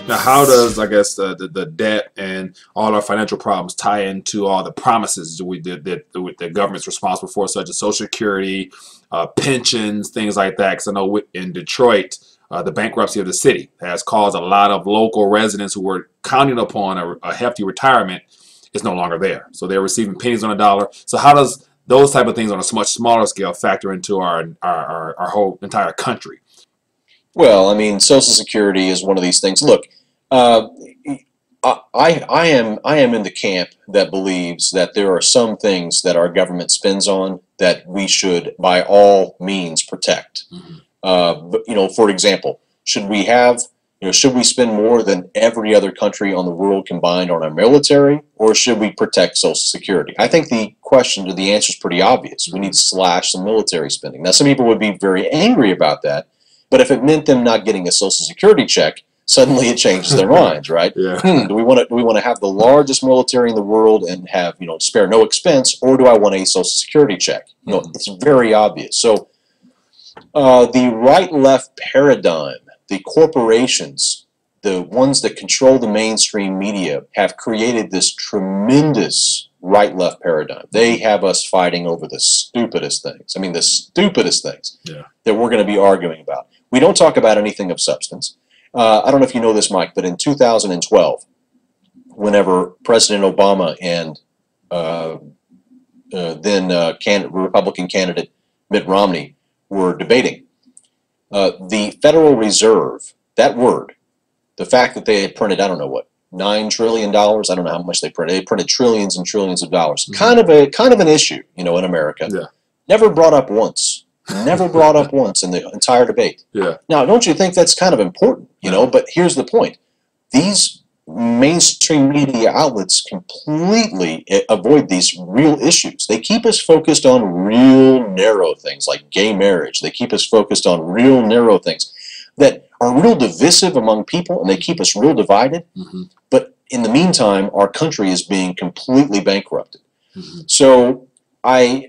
Now, how does, I guess, the debt and all our financial problems tie into all the promises that the government's responsible for, such as Social Security, pensions, things like that? Because I know in Detroit, the bankruptcy of the city has caused a lot of local residents who were counting upon a hefty retirement is no longer there. So they're receiving pennies on a dollar. So how does those type of things on a much smaller scale factor into our whole entire country? Well, I mean, Social Security is one of these things. Look, I am in the camp that believes that there are some things that our government spends on that we should, by all means, protect. For example, should we spend more than every other country on the world combined on our military, or should we protect Social Security? I think the answer is pretty obvious. We need to slash some military spending. Now, some people would be very angry about that, but if it meant them not getting a Social Security check, suddenly it changes their minds, right? Yeah. Do we want to have the largest military in the world and have spare no expense, or do I want a Social Security check? It's very obvious. So the right-left paradigm, the corporations, the ones that control the mainstream media, have created this tremendous right-left paradigm. They have us fighting over the stupidest things. I mean, the stupidest things that we're going to be arguing about. We don't talk about anything of substance. I don't know if you know this, Mike, but in 2012, whenever President Obama and then Republican candidate Mitt Romney were debating, the Federal Reserve, that word, the fact that they had printed, I don't know what, $9 trillion, I don't know how much they printed. They printed trillions and trillions of dollars. Kind of an issue, in America. Yeah. Never brought up once. Never brought up once in the entire debate. Yeah. Now, don't you think that's kind of important, But here's the point. These mainstream media outlets completely avoid these real issues. They keep us focused on real narrow things like gay marriage. They keep us focused on real narrow things that are real divisive among people, and they keep us real divided. But in the meantime, our country is being completely bankrupted. So I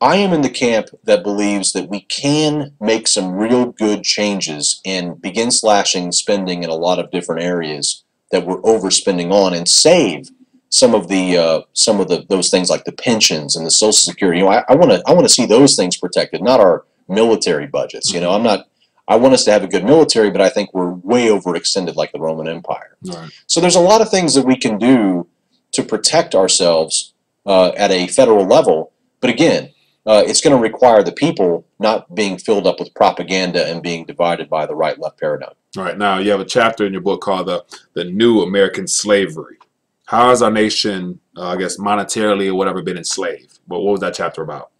am in the camp that believes that we can make some real good changes and begin slashing spending in a lot of different areas that we're overspending on, and save some of those things like the pensions and the Social Security. I want to see those things protected, not our military budgets. I want us to have a good military, but I think we're way overextended like the Roman Empire. Right. So there's a lot of things that we can do to protect ourselves at a federal level, but again, it's going to require the people not being filled up with propaganda and being divided by the right-left paradigm. All right. Now, you have a chapter in your book called the New American Slavery. How has our nation, I guess, monetarily or whatever, been enslaved? What was that chapter about?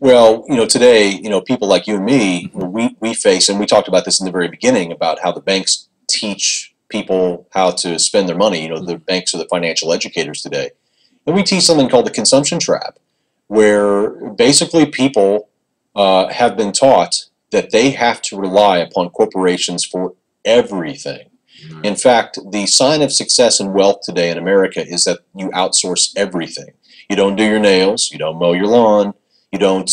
Well, today, people like you and me, we face, and we talked about this in the very beginning, about how the banks teach people how to spend their money. The banks are the financial educators today. And we teach something called the consumption trap, where basically people have been taught that they have to rely upon corporations for everything. In fact, the sign of success and wealth today in America is that you outsource everything. You don't do your nails, you don't mow your lawn, you don't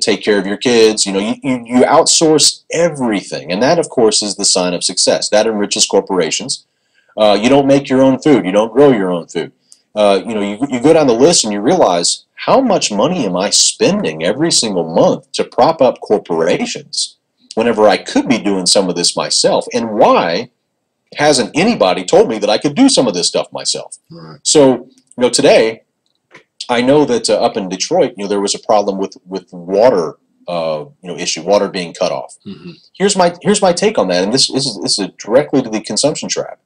take care of your kids. You outsource everything, and that, of course, is the sign of success. That enriches corporations. You don't make your own food. You don't grow your own food. You go down the list and you realize, how much money am I spending every single month to prop up corporations whenever I could be doing some of this myself? And why hasn't anybody told me that I could do some of this stuff myself? Right. So, today, I know that up in Detroit, there was a problem with water, issue, water being cut off. Here's my take on that, and this is directly to the consumption trap.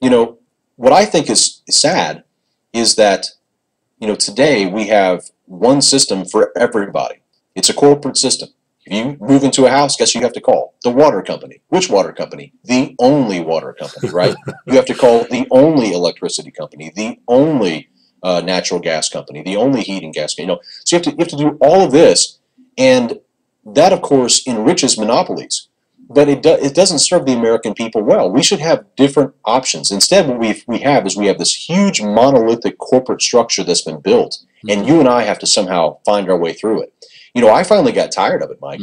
What I think is sad is that, today we have one system for everybody. It's a corporate system. If you move into a house, guess who you have to call? The water company. Which water company? The only water company, right? You have to call the only electricity company, the only natural gas company, the only heating gas company. So you have to do all of this, and that, of course, enriches monopolies. But it doesn't serve the American people well. We should have different options. Instead, what we have this huge monolithic corporate structure that's been built, and you and I have to somehow find our way through it. I finally got tired of it, Mike.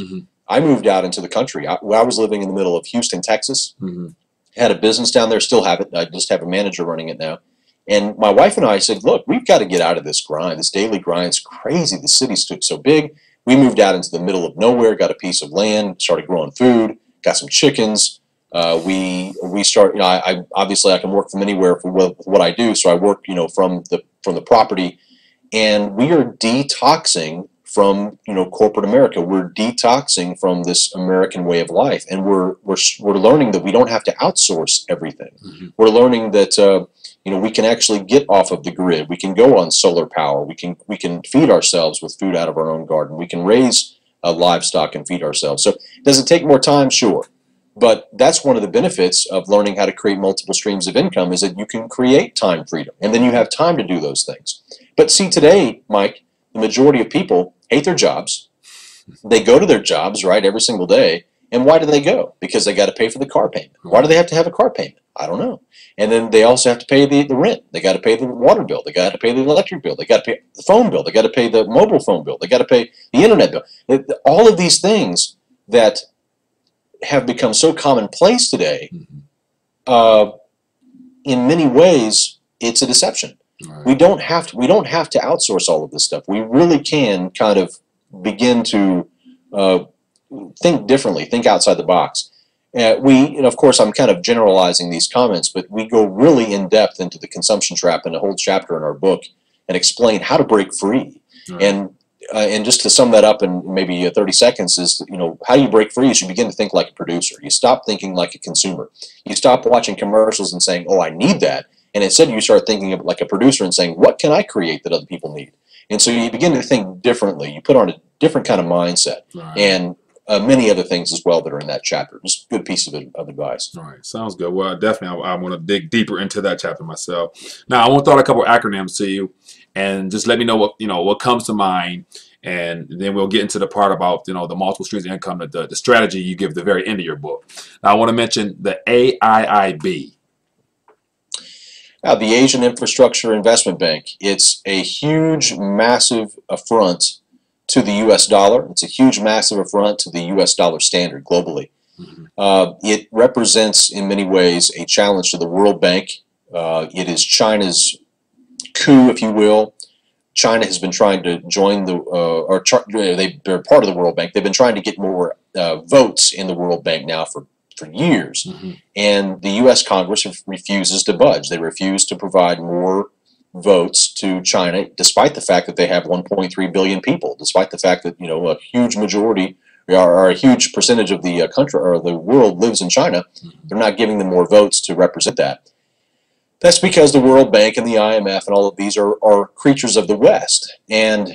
I moved out into the country. I was living in the middle of Houston, Texas. Mm-hmm. Had a business down there, still have it. I just have a manager running it now. And my wife and I said, look, we've got to get out of this grind. This daily grind is crazy. The city's so big. We moved out into the middle of nowhere, got a piece of land, started growing food, got some chickens. We start, I obviously I can work from anywhere for what I do. So I work, from the property, and we are detoxing from corporate America. We're detoxing from this American way of life, and we're learning that we don't have to outsource everything. Mm-hmm. We're learning that we can actually get off of the grid. We can go on solar power. We can feed ourselves with food out of our own garden. We can raise livestock and feed ourselves. So does it take more time? Sure. But that's one of the benefits of learning how to create multiple streams of income, is that you can create time freedom, and then you have time to do those things. But see, today, Mike, the majority of people hate their jobs. They go to their jobs, right, every single day. And why do they go? Because they got to pay for the car payment. Why do they have to have a car payment? I don't know. And then they also have to pay the rent. They got to pay the water bill. They got to pay the electric bill. They got to pay the phone bill. They got to pay the mobile phone bill. They got to pay the internet bill. All of these things that have become so commonplace today, in many ways, it's a deception. Right. We don't have to outsource all of this stuff. We really can kind of begin to think differently, think outside the box. Of course, I'm kind of generalizing these comments, but we go really in depth into the consumption trap in a whole chapter in our book and explain how to break free. Right. And just to sum that up in maybe 30 seconds is, how you break free is you begin to think like a producer. You stop thinking like a consumer. You stop watching commercials and saying, oh, I need that. And instead you start thinking of like a producer and saying, what can I create that other people need? And so you begin to think differently. You put on a different kind of mindset. Right. And many other things as well that are in that chapter. Just a good piece of advice. All right, sounds good. Well, definitely, I want to dig deeper into that chapter myself. Now, I want to throw out a couple of acronyms to you, and just let me know what comes to mind, and then we'll get into the part about the multiple streams of income, the strategy you give at the very end of your book. Now, I want to mention the A.I.I.B. Now, the Asian Infrastructure Investment Bank. It's a huge, massive affront to the U.S. dollar. It's a huge, massive affront to the U.S. dollar standard globally. Mm-hmm. It represents, in many ways, a challenge to the World Bank. It is China's coup, if you will. China has been trying to join they're part of the World Bank. They've been trying to get more votes in the World Bank now for years. Mm-hmm. And the U.S. Congress refuses to budge. They refuse to provide more votes to China, despite the fact that they have 1.3 billion people, despite the fact that a huge majority or a huge percentage of the country or the world lives in China. They're not giving them more votes to represent that. That's because the World Bank and the IMF and all of these are creatures of the West. And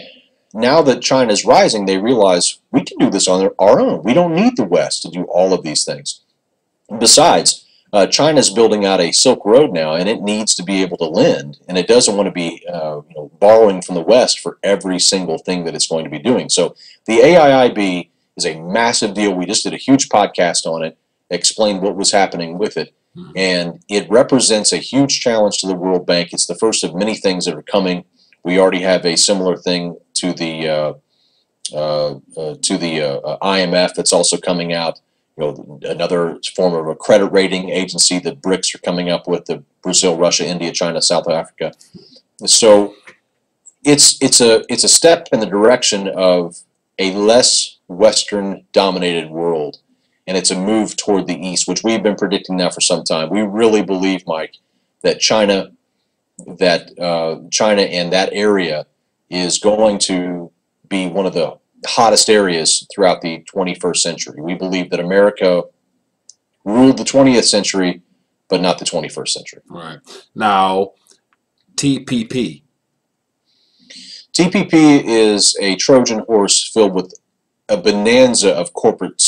now that China's rising, they realize we can do this on our own. We don't need the West to do all of these things. Besides, China's building out a Silk Road now, and it needs to be able to lend, and it doesn't want to be borrowing from the West for every single thing that it's going to be doing. So the A.I.I.B. is a massive deal. We just did a huge podcast on it, explained what was happening with it, and it represents a huge challenge to the World Bank. It's the first of many things that are coming. We already have a similar thing to the IMF that's also coming out. Another form of a credit rating agency that BRICS are coming up with, the Brazil, Russia, India, China, South Africa. So it's a step in the direction of a less Western-dominated world, and it's a move toward the East, which we've been predicting now for some time. We really believe, Mike, that China and that area is going to be one of the hottest areas throughout the 21st century. We believe that America ruled the 20th century, but not the 21st century. Right. Now, TPP. TPP is a Trojan horse filled with a bonanza of corporate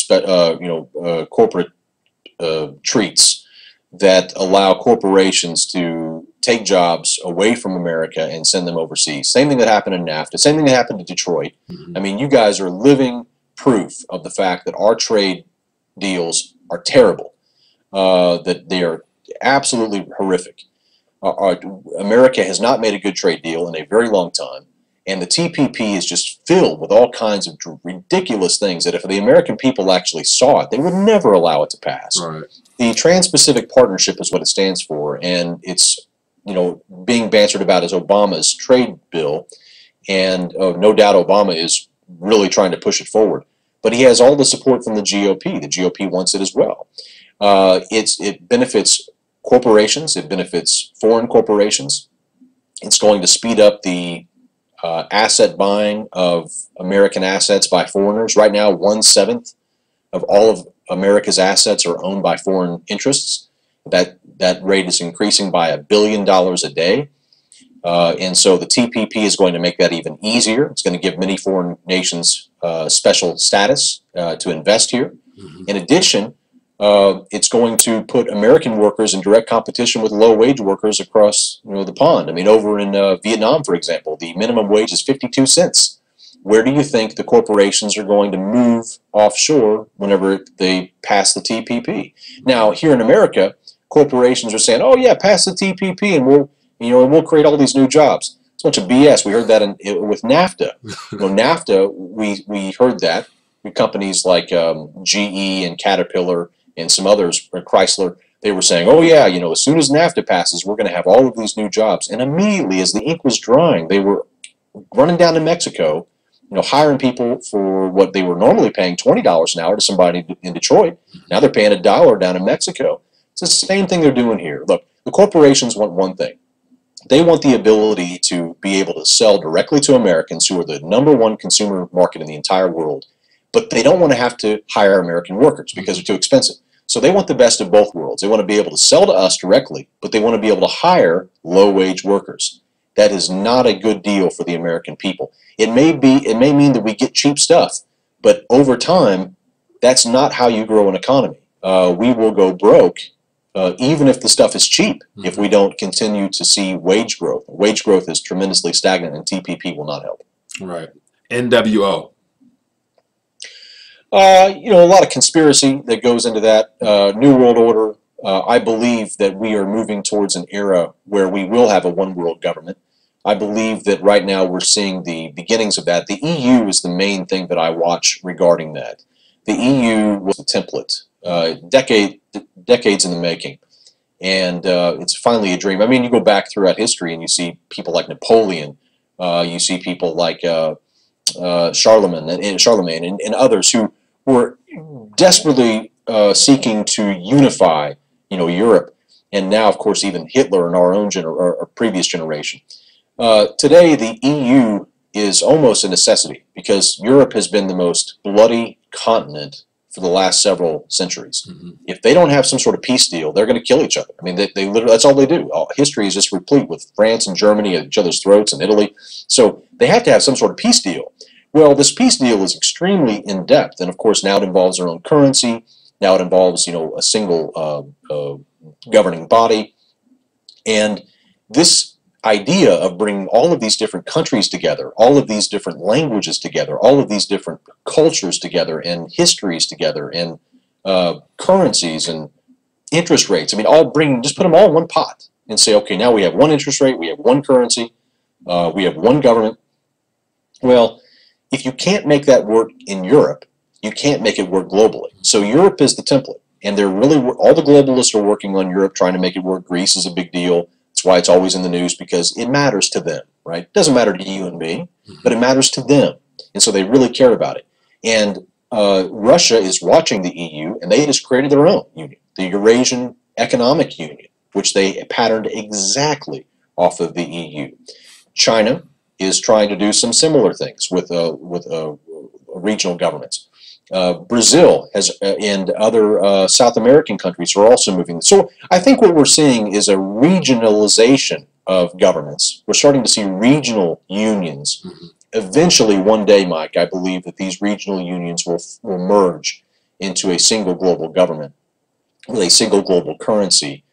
treats that allow corporations to take jobs away from America and send them overseas. Same thing that happened in NAFTA. Same thing that happened in Detroit. Mm-hmm. I mean, you guys are living proof of the fact that our trade deals are terrible, that they are absolutely horrific. America has not made a good trade deal in a very long time, And the TPP is just filled with all kinds of ridiculous things that if the American people actually saw it, they would never allow it to pass. Right. The Trans-Pacific Partnership is what it stands for, and it's, you know, being bantered about as Obama's trade bill, and no doubt Obama is really trying to push it forward. But he has all the support from the GOP. The GOP wants it as well. It benefits corporations. It benefits foreign corporations. It's going to speed up the asset buying of American assets by foreigners. Right now, 1/7 of all of America's assets are owned by foreign interests. That rate is increasing by $1 billion a day. And so the TPP is going to make that even easier. It's going to give many foreign nations special status to invest here. Mm-hmm. In addition, it's going to put American workers in direct competition with low-wage workers across, you know, the pond. I mean, over in Vietnam, for example, the minimum wage is 52 cents. Where do you think the corporations are going to move offshore whenever they pass the TPP? Now, here in America, corporations are saying, "Oh yeah, pass the TPP, and we'll create all these new jobs." It's a bunch of BS. We heard that with NAFTA. NAFTA, we heard that with companies like GE and Caterpillar and some others, Chrysler. They were saying, "Oh yeah, as soon as NAFTA passes, we're going to have all of these new jobs." And immediately, as the ink was drying, they were running down to Mexico, hiring people for what they were normally paying $20 an hour to somebody in Detroit. Now they're paying $1 down in Mexico. It's the same thing they're doing here. Look, the corporations want one thing. They want the ability to be able to sell directly to Americans, who are the #1 consumer market in the entire world, but they don't want to have to hire American workers because they're too expensive. So they want the best of both worlds. They want to be able to sell to us directly, but they want to be able to hire low-wage workers. That is not a good deal for the American people. It may mean that we get cheap stuff, but over time, that's not how you grow an economy. We will go broke even if the stuff is cheap, if we don't continue to see wage growth. Wage growth is tremendously stagnant, and TPP will not help. Right. N.W.O. A lot of conspiracy that goes into that. New World Order. I believe that we are moving towards an era where we will have a one-world government. I believe that right now we're seeing the beginnings of that. The EU is the main thing that I watch regarding that. The EU was a template, decades in the making, and it's finally a dream. I mean, you go back throughout history and you see people like Napoleon, you see people like Charlemagne and others who were desperately seeking to unify, Europe, and now, of course, even Hitler in our own or previous generation. Today, the EU is almost a necessity because Europe has been the most bloody continent for the last several centuries. Mm-hmm. If they don't have some sort of peace deal, they're going to kill each other. I mean, they literally, that's all they do. History is just replete with France and Germany at each other's throats, and Italy. So they have to have some sort of peace deal. Well, this peace deal is extremely in-depth, and of course now it involves their own currency. Now it involves, a single governing body. And this idea of bringing all of these different countries together, all of these different languages together, all of these different cultures together, and histories together, and currencies and interest rates. I mean, just put them all in one pot and say, okay, now we have one interest rate, we have one currency, we have one government. Well, if you can't make that work in Europe, you can't make it work globally. So Europe is the template, and all the globalists are working on Europe, trying to make it work. Greece is a big deal. That's why it's always in the news, because it matters to them, right? It doesn't matter to you and me, but it matters to them, and so they really care about it. And Russia is watching the EU, and they just created their own union, the Eurasian Economic Union, which they patterned exactly off of the EU. China is trying to do some similar things with regional governments. Brazil and other South American countries are also moving. So I think what we're seeing is a regionalization of governments. We're starting to see regional unions. Mm-hmm. Eventually, one day, Mike, I believe that these regional unions will merge into a single global government with a single global currency.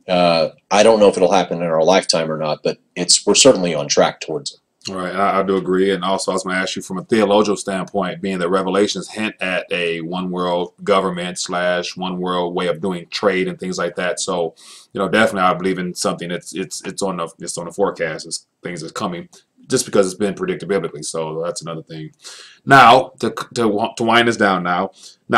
I don't know if it'll happen in our lifetime or not, but we're certainly on track towards it. All right, I do agree. And also, I was going to ask you from a theological standpoint, being that Revelations hint at a one world government / one world way of doing trade and things like that. So, definitely, I believe in something that's it's on the forecast. Things that's coming. just because it's been predicted biblically. So that's another thing. Now, to wind us down now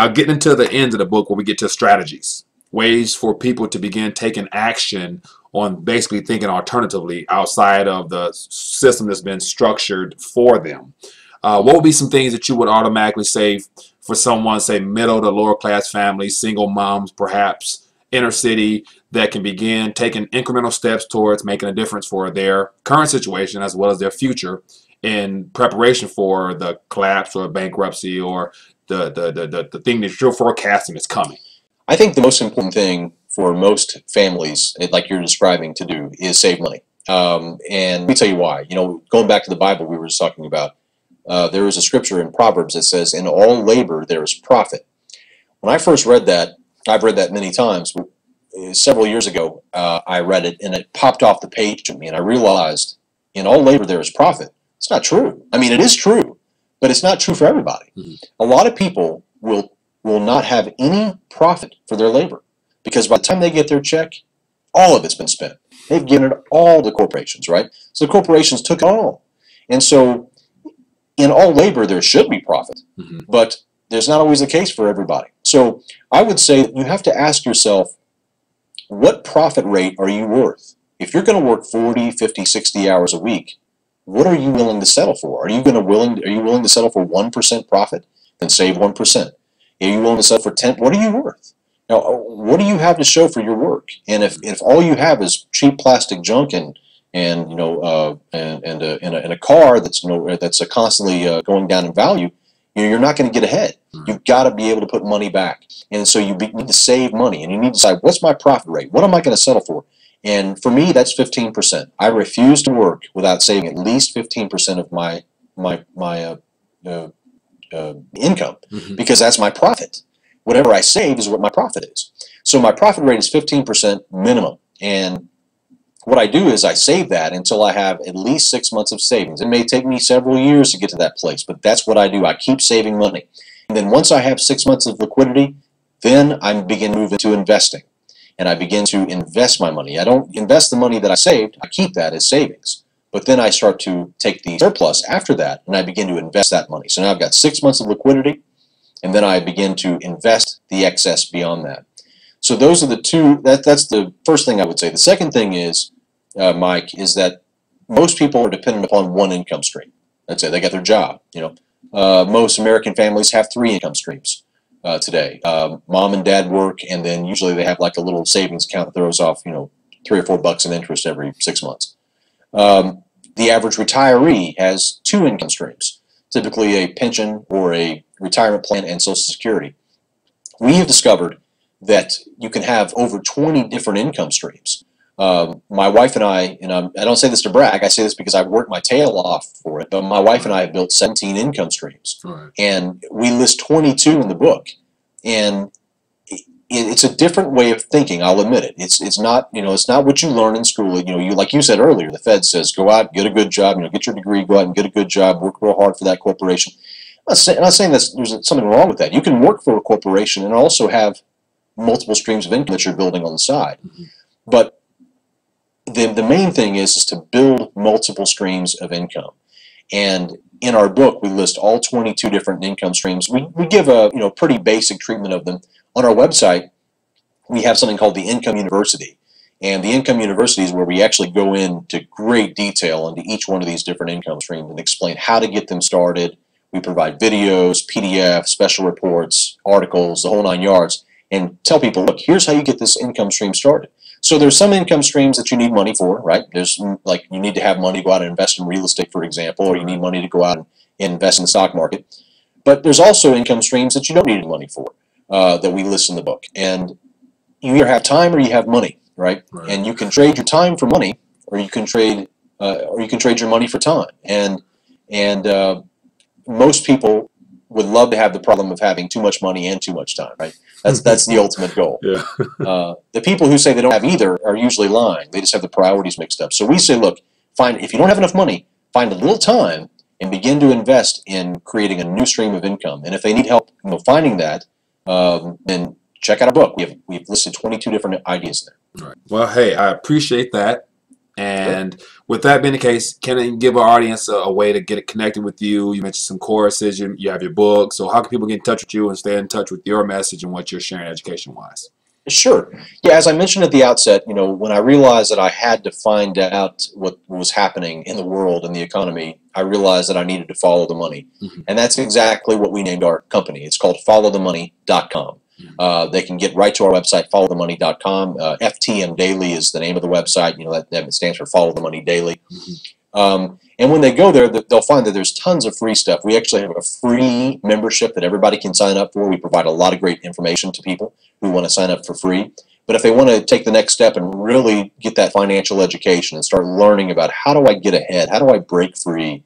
getting into the end of the book where we get to strategies, ways for people to begin taking action on basically thinking alternatively outside of the system that's been structured for them. What would be some things that you would automatically say for someone, say middle to lower class families, single moms, perhaps inner city, that can begin taking incremental steps towards making a difference for their current situation as well as their future in preparation for the collapse or bankruptcy or the thing that you're forecasting is coming? I think the most important thing for most families, like you're describing, to do is save money. And let me tell you why. You know, going back to the Bible we were just talking about, there is a scripture in Proverbs that says, "In all labor there is profit." When I first read that, I've read that many times. Several years ago, I read it, and it popped off the page to me, and I realized, in all labor there is profit. It's not true. I mean, it is true, but it's not true for everybody. Mm-hmm. A lot of people will not have any profit for their labor, because by the time they get their check, all of it's been spent. They've given it all to corporations, right? So the corporations took it all. And so in all labor, there should be profit, mm-hmm. but there's not always the case for everybody. So I would say you have to ask yourself, what profit rate are you worth? If you're going to work 40, 50, 60 hours a week, what are you willing to settle for? Are you willing to settle for 1% profit? Then save 1%. Are you willing to settle for 10? What are you worth? Now, what do you have to show for your work? And if all you have is cheap plastic junk and a car that's constantly going down in value, you're not going to get ahead. You've got to be able to put money back. And so you need to save money, and you need to decide, what's my profit rate? What am I going to settle for? And for me, that's 15%. I refuse to work without saving at least 15% of my income, mm-hmm. because that's my profit. Whatever I save is what my profit is. So my profit rate is 15% minimum. And what I do is I save that until I have at least 6 months of savings. It may take me several years to get to that place, but that's what I do. I keep saving money. And then once I have 6 months of liquidity, then I begin to move into investing. And I begin to invest my money. I don't invest the money that I saved. I keep that as savings. But then I start to take the surplus after that, and I begin to invest that money. So now I've got 6 months of liquidity, and then I begin to invest the excess beyond that. So those are the two. That's the first thing I would say. The second thing is, Mike, is that most people are dependent upon one income stream. That's it. They got their job. Most American families have 3 income streams today. Mom and dad work, and then usually they have like a little savings account that throws off, $3 or $4 in interest every 6 months. The average retiree has 2 income streams, typically a pension or a retirement plan and Social Security. We have discovered that you can have over 20 different income streams. My wife and I don't say this to brag, I say this because I've worked my tail off for it, but my wife and I have built 17 income streams. Right. And we list 22 in the book. And it's a different way of thinking, I'll admit it. It's not, it's not what you learn in school. Like you said earlier, the Fed says, go out, get a good job, get your degree, go out and get a good job, work real hard for that corporation. I'm not saying that there's something wrong with that. You can work for a corporation and also have multiple streams of income that you're building on the side. Mm-hmm. But the main thing is to build multiple streams of income. And in our book, we list all 22 different income streams. We give a pretty basic treatment of them. On our website, we have something called the Income University. And the Income University is where we actually go into great detail into each one of these different income streams and explain how to get them started. We provide videos, PDFs, special reports, articles, the whole 9 yards, and tell people, look, here's how you get this income stream started. So there's some income streams that you need money for, right? There's like you need to have money to go out and invest in real estate, for example, or you need money to go out and invest in the stock market. But there's also income streams that you don't need any money for that we list in the book. And you either have time or you have money, right? And you can trade your time for money, or you can trade your money for time. And most people would love to have the problem of having too much money and too much time, right? That's the ultimate goal. Yeah. The people who say they don't have either are usually lying. They just have the priorities mixed up. So we say, look, if you don't have enough money, find a little time and begin to invest in creating a new stream of income. And if they need help finding that, then check out our book. We've listed 22 different ideas there. All right. Well, hey, I appreciate that. Sure. And with that being the case, can you give our audience a way to get it connected with you? You mentioned some courses, you have your book. So how can people get in touch with you and stay in touch with your message and what you're sharing education-wise? Sure. Yeah, as I mentioned at the outset, when I realized that I had to find out what was happening in the world and the economy, I realized that I needed to follow the money. Mm-hmm. And that's exactly what we named our company. It's called followthemoney.com. They can get right to our website, followthemoney.com. FTM Daily is the name of the website. That stands for Follow the Money Daily. Mm-hmm. And when they go there, they'll find that there's tons of free stuff. We actually have a free membership that everybody can sign up for. We provide a lot of great information to people who want to sign up for free. But if they want to take the next step and really get that financial education and start learning about how do I get ahead, how do I break free,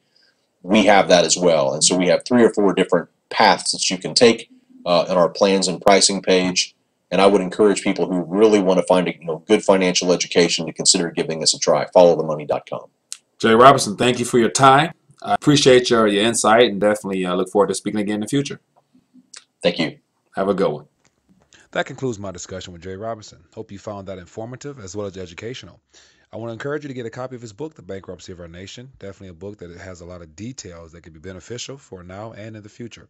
we have that as well. And so we have 3 or 4 different paths that you can take on our plans and pricing page. And I would encourage people who really want to find a good financial education to consider giving us a try. Followthemoney.com. Jay Robinson, thank you for your time. I appreciate your insight and definitely look forward to speaking again in the future. Thank you. Have a good one. That concludes my discussion with Jay Robinson. Hope you found that informative as well as educational. I want to encourage you to get a copy of his book, The Bankruptcy of Our Nation. Definitely a book that has a lot of details that could be beneficial for now and in the future.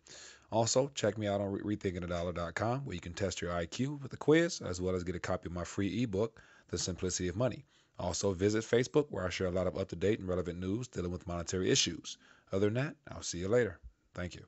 Also, check me out on rethinkingthedollar.com, where you can test your IQ with a quiz, as well as get a copy of my free ebook, The Simplicity of Money. Also, visit Facebook, where I share a lot of up-to-date and relevant news dealing with monetary issues. Other than that, I'll see you later. Thank you.